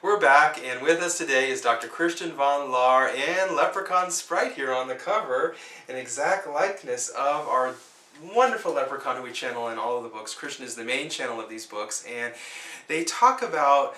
We're back, and with us today is Dr. Christian von Lahr and Leprechaun Sprite here on the cover, an exact likeness of our wonderful Leprechaun who we channel in all of the books. Christian is the main channel of these books, and they talk about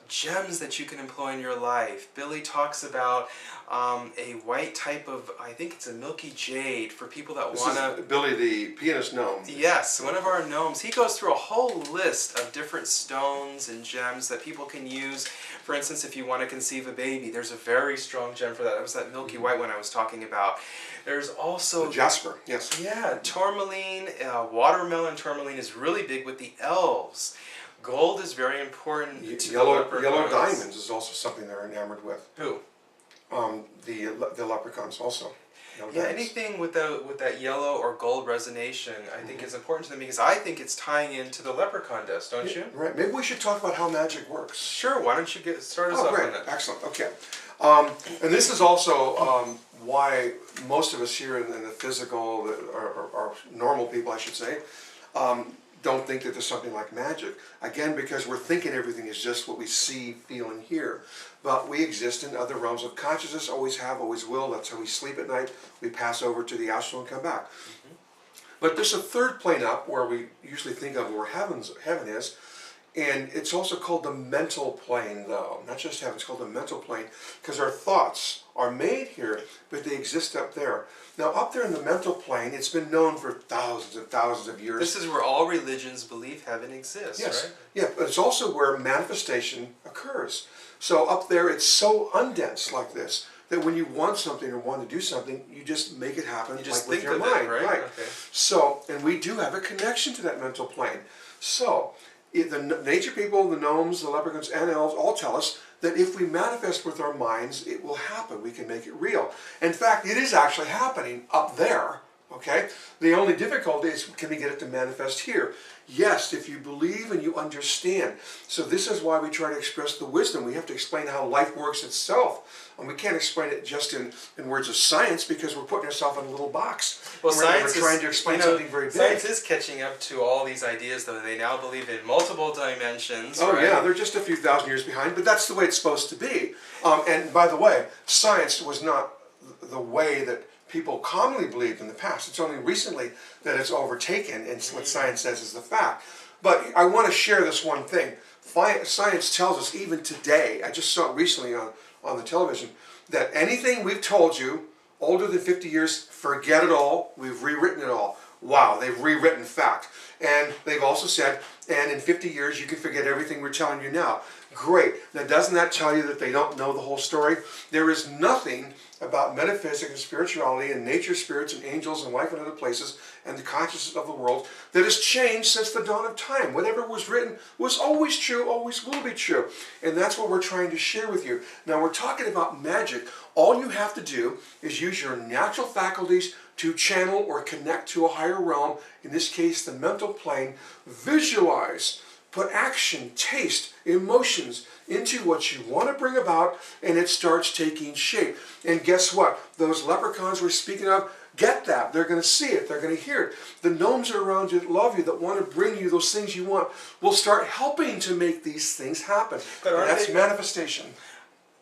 gems that you can employ in your life. Billy talks about a white type of, I think it's a milky jade for people that want to... This is Billy the pianist gnome. Yes, one of our gnomes. He goes through a whole list of different stones and gems that people can use. For instance, if you want to conceive a baby, there's a very strong gem for that. That was that milky white one I was talking about. There's also... The jasper, yes. Yeah, tourmaline, watermelon tourmaline is really big with the elves. Gold is very important to Yellow diamonds is also something they're enamored with. Who? The leprechauns also. Yeah, anything with that yellow or gold resonation, I think is important to them because I think it's tying into the leprechaun dust, don't you? Right. Maybe we should talk about how magic works. Sure. Why don't you start us off great. on that? Excellent. Okay. And this is also why most of us here in the physical, or normal people, I should say, don't think that there's something like magic. Again, because we're thinking everything is just what we see, feel, and hear. But we exist in other realms of consciousness, always have, always will. That's how we sleep at night. We pass over to the astral and come back. Mm-hmm. But there's a third plane up where we usually think of where heaven is. And it's also called the mental plane, though. Not just heaven, it's called the mental plane. Because our thoughts are made here, but they exist up there. Now, up there in the mental plane, it's been known for thousands and thousands of years. This is where all religions believe heaven exists, yes. Right? Yeah, but it's also where manifestation occurs. So up there, it's so undense like this that when you want something or want to do something, you just make it happen. You just like think with your of mind, it, right? Okay. So, and we do have a connection to that mental plane. So, the nature people, the gnomes, the leprechauns, and elves all tell us that if we manifest with our minds, it will happen. We can make it real. In fact, it is actually happening up there. Okay? The only difficulty is, can we get it to manifest here? Yes, if you believe and you understand. So this is why we try to express the wisdom. We have to explain how life works itself. And we can't explain it just in words of science because we're putting ourselves in a little box. Well, we're trying to explain something very big. Science is catching up to all these ideas, though. They now believe in multiple dimensions. Oh, right? Yeah, they're just a few thousand years behind, but that's the way it's supposed to be. And by the way, science was not the way that people commonly believed in the past. It's only recently that it's overtaken, and what science says is the fact. But I want to share this one thing. Science tells us, even today, I just saw it recently on the television, that anything we've told you older than 50 years, forget it all, we've rewritten it all. Wow, they've rewritten fact. And they've also said, and in 50 years you can forget everything we're telling you now. Great. Now doesn't that tell you that they don't know the whole story? There is nothing about metaphysics and spirituality and nature, spirits and angels and life in other places and the consciousness of the world that has changed since the dawn of time. Whatever was written was always true, always will be true. And that's what we're trying to share with you. Now we're talking about magic. All you have to do is use your natural faculties to channel or connect to a higher realm, in this case the mental plane, visualize, put action, taste, emotions into what you want to bring about, and it starts taking shape. And guess what? Those leprechauns we're speaking of get that. They're going to see it. They're going to hear it. The gnomes are around you that love you, that want to bring you those things you want, will start helping to make these things happen. But that's manifestation.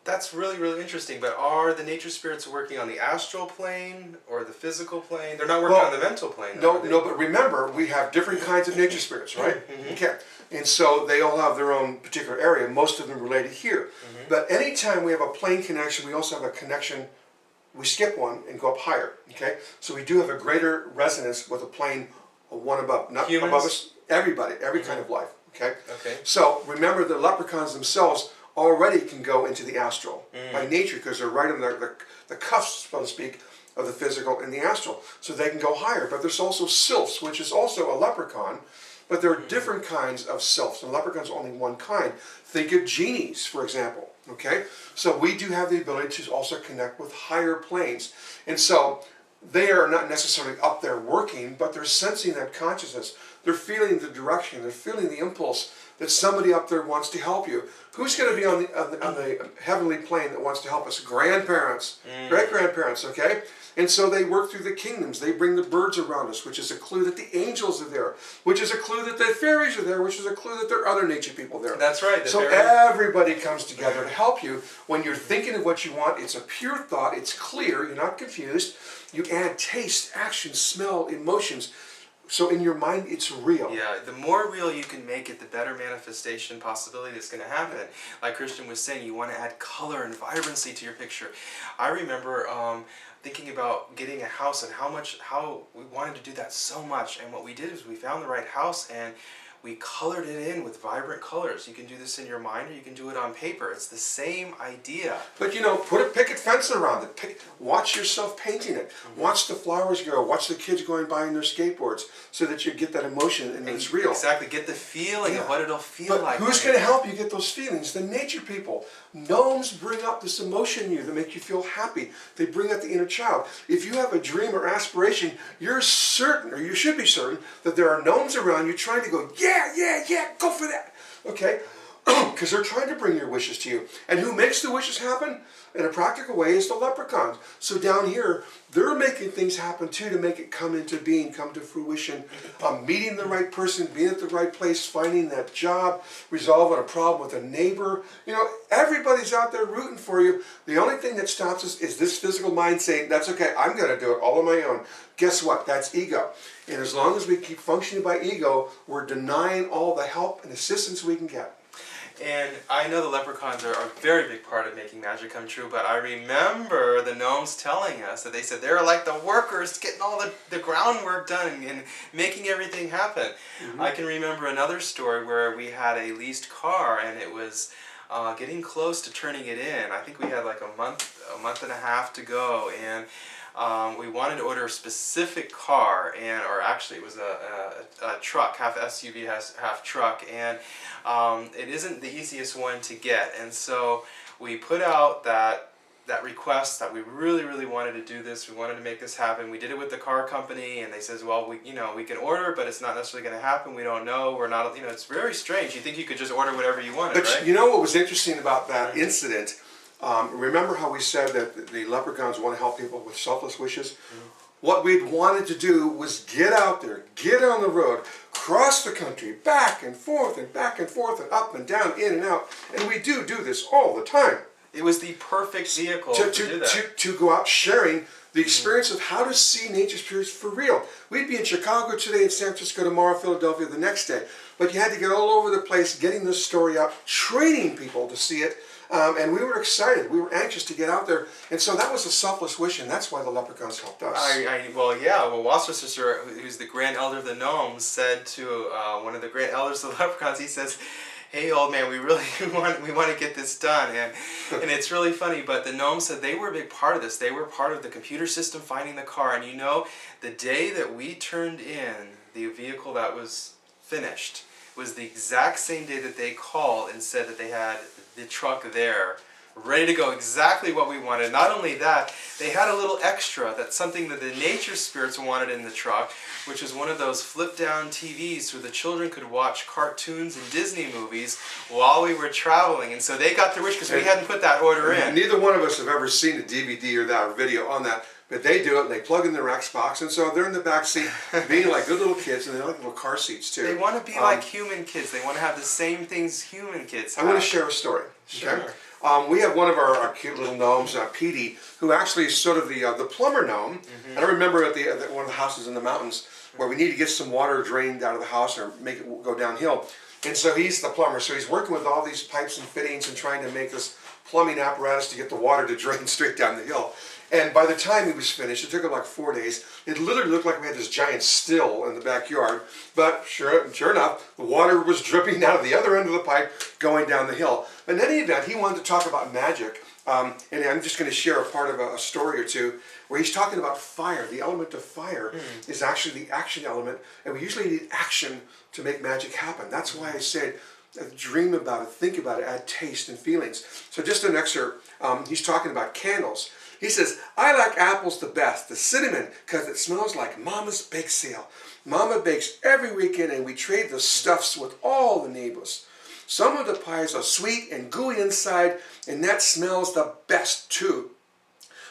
That's really, really interesting. But are the nature spirits working on the astral plane or the physical plane? They're not working on the mental plane. No, but remember, we have different kinds of nature spirits, right? Mm-hmm. Okay. And so they all have their own particular area, most of them related here. Mm-hmm. But anytime we have a plane connection, we also have a connection, we skip one and go up higher, okay? So we do have a greater resonance with a plane one above, not Humans? Above us, everybody, every kind of life, okay? Okay. So remember, the leprechauns themselves already can go into the astral by nature because they're right on the cuffs, so to speak, of the physical and the astral. So they can go higher. But there's also sylphs, which is also a leprechaun, but there are different kinds of sylphs, and leprechaun's only one kind. Think of genies, for example, okay? So we do have the ability to also connect with higher planes. And so they are not necessarily up there working, but they're sensing that consciousness. They're feeling the direction, they're feeling the impulse, that somebody up there wants to help you. Who's going to be on the heavenly plane that wants to help us? Grandparents, great-grandparents, okay? And so they work through the kingdoms. They bring the birds around us, which is a clue that the angels are there, which is a clue that the fairies are there, which is a clue that there are other nature people there. That's right. So everybody comes together to help you. When you're thinking of what you want, it's a pure thought. It's clear. You're not confused. You add taste, action, smell, emotions. So in your mind, it's real. Yeah, the more real you can make it, the better manifestation possibility that's going to happen. Like Christian was saying, you want to add color and vibrancy to your picture. I remember thinking about getting a house and how we wanted to do that so much. And what we did is we found the right house and we colored it in with vibrant colors. You can do this in your mind or you can do it on paper. It's the same idea. But put a picket fence around it. Watch yourself painting it. Watch the flowers grow. Watch the kids going by on their skateboards so that you get that emotion and it's real. Exactly. Get the feeling of what it'll feel like. Who's going to help you get those feelings? The nature people. Gnomes bring up this emotion in you that make you feel happy. They bring out the inner child. If you have a dream or aspiration, you're certain, or you should be certain, that there are gnomes around you trying to go, yeah, go for that. Okay? Because they're trying to bring your wishes to you. And who makes the wishes happen? In a practical way is the leprechauns. So down here, they're making things happen too to make it come into being, come to fruition. Meeting the right person, being at the right place, finding that job, resolving a problem with a neighbor. Everybody's out there rooting for you. The only thing that stops us is this physical mind saying, that's okay, I'm going to do it all on my own. Guess what? That's ego. And as long as we keep functioning by ego, we're denying all the help and assistance we can get. And I know the leprechauns are a very big part of making magic come true, but I remember the gnomes telling us that they said they're like the workers getting all the groundwork done and making everything happen. Mm-hmm. I can remember another story where we had a leased car and it was getting close to turning it in. I think we had like a month and a half to go, and we wanted to order a specific car, or actually it was a truck, half SUV, half truck, and it isn't the easiest one to get. And so we put out that request that we really wanted to do this. We wanted to make this happen. We did it with the car company, and they says, well, we can order, but it's not necessarily going to happen. We don't know. We're not. It's very strange. You think you could just order whatever you wanted, but right? You know what was interesting about that incident? Remember how we said that the leprechauns want to help people with selfless wishes? Mm-hmm. What we'd wanted to do was get out there, get on the road, cross the country, back and forth and up and down, in and out. And we do this all the time. It was the perfect vehicle to do that. To go out sharing the experience of how to see nature spirits for real. We'd be in Chicago today, in San Francisco tomorrow, Philadelphia the next day. But you had to get all over the place, getting this story out, training people to see it. And we were excited. We were anxious to get out there. And so that was a selfless wish, and that's why the leprechauns helped us. Wasser-Sisser, who's the grand elder of the gnomes, said to one of the grand elders of the leprechauns, he says, hey, old man, we really want to get this done. And it's really funny, but the gnomes said they were a big part of this. They were part of the computer system finding the car. And the day that we turned in the vehicle that was finished was the exact same day that they called and said that they had the truck there, ready to go, exactly what we wanted. Not only that, they had a little extra, that's something that the nature spirits wanted in the truck, which is one of those flip-down TVs so the children could watch cartoons and Disney movies while we were traveling. And so they got their wish because we hadn't put that order in. Neither one of us have ever seen a DVD or that or video on that. But they do it, and they plug in their Xbox, and so they're in the back seat being like good little kids, and they like little car seats too. They want to be like human kids. They want to have the same things human kids have. I want to share a story. Okay? Sure. We have one of our cute little gnomes, Peabody, who actually is sort of the plumber gnome. Mm-hmm. And I remember at one of the houses in the mountains where we need to get some water drained out of the house or make it go downhill. And so he's the plumber, so he's working with all these pipes and fittings and trying to make this plumbing apparatus to get the water to drain straight down the hill. And by the time he was finished, it took him like 4 days. It literally looked like we had this giant still in the backyard. But sure enough, the water was dripping out of the other end of the pipe going down the hill. In any event, he wanted to talk about magic. And I'm just going to share a part of a story or two where he's talking about fire. The element of fire is actually the action element. And we usually need action to make magic happen. That's why I said, dream about it, think about it, add taste and feelings. So just an excerpt, he's talking about candles. He says, I like apples the best, the cinnamon, because it smells like Mama's bake sale. Mama bakes every weekend, and we trade the stuffs with all the neighbors. Some of the pies are sweet and gooey inside, and that smells the best too.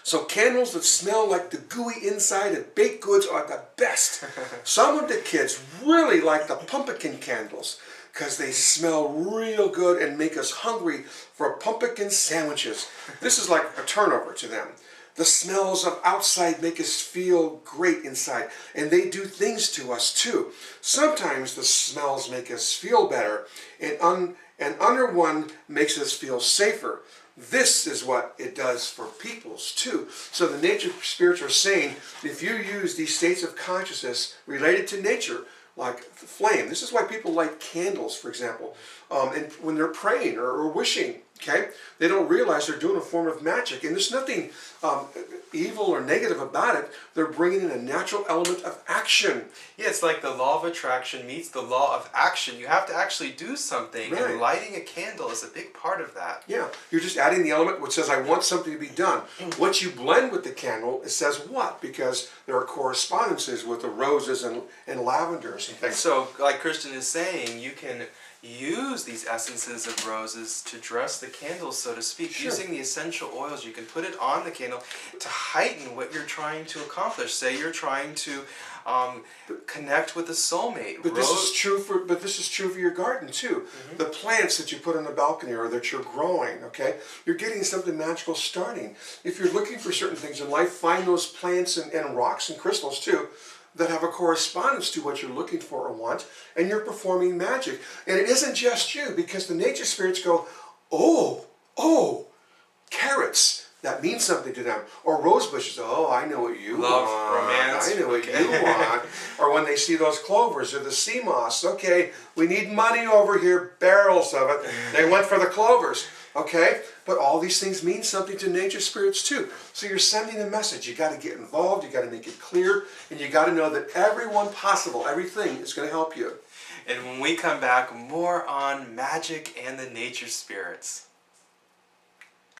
So candles that smell like the gooey inside of baked goods are the best. Some of the kids really like the pumpkin candles because they smell real good and make us hungry for pumpkin sandwiches. This is like a turnover to them. The smells of outside make us feel great inside, and they do things to us too. Sometimes the smells make us feel better, and under one makes us feel safer. This is what it does for peoples too. So the nature spirits are saying, if you use these states of consciousness related to nature, like the flame, this is why people light candles, for example, and when they're praying or wishing, okay, they don't realize they're doing a form of magic, and there's nothing evil or negative about it. They're bringing in a natural element of action. Yeah, it's like the law of attraction meets the law of action. You have to actually do something, Right. and lighting a candle is a big part of that. Yeah, you're just adding the element which says, I want something to be done. Once you blend with the candle, it says what? Because there are correspondences with the roses and lavenders and things. So, like Christian is saying, you can use these essences of roses to dress the candles, so to speak. Sure. Using the essential oils, you can put it on the candle to heighten what you're trying to accomplish. Say you're trying to connect with a soulmate. But this is true for your garden too. The plants that you put on the balcony or that you're growing, okay? You're getting something magical starting. If you're looking for certain things in life, find those plants and rocks and crystals too that have a correspondence to what you're looking for or want, and you're performing magic. And it isn't just you, because the nature spirits go, oh, carrots. That means something to them. Or rose bushes. Oh, I know what you Love, want. romance. I know what you want. Or when they see those clovers or the sea moss. Okay, we need money over here, barrels of it. They went for the clovers. Okay? But all these things mean something to nature spirits too. So you're sending a message. You got to get involved. You got to make it clear. And you got to know that everyone possible, everything is going to help you. And when we come back, more on magic and the nature spirits.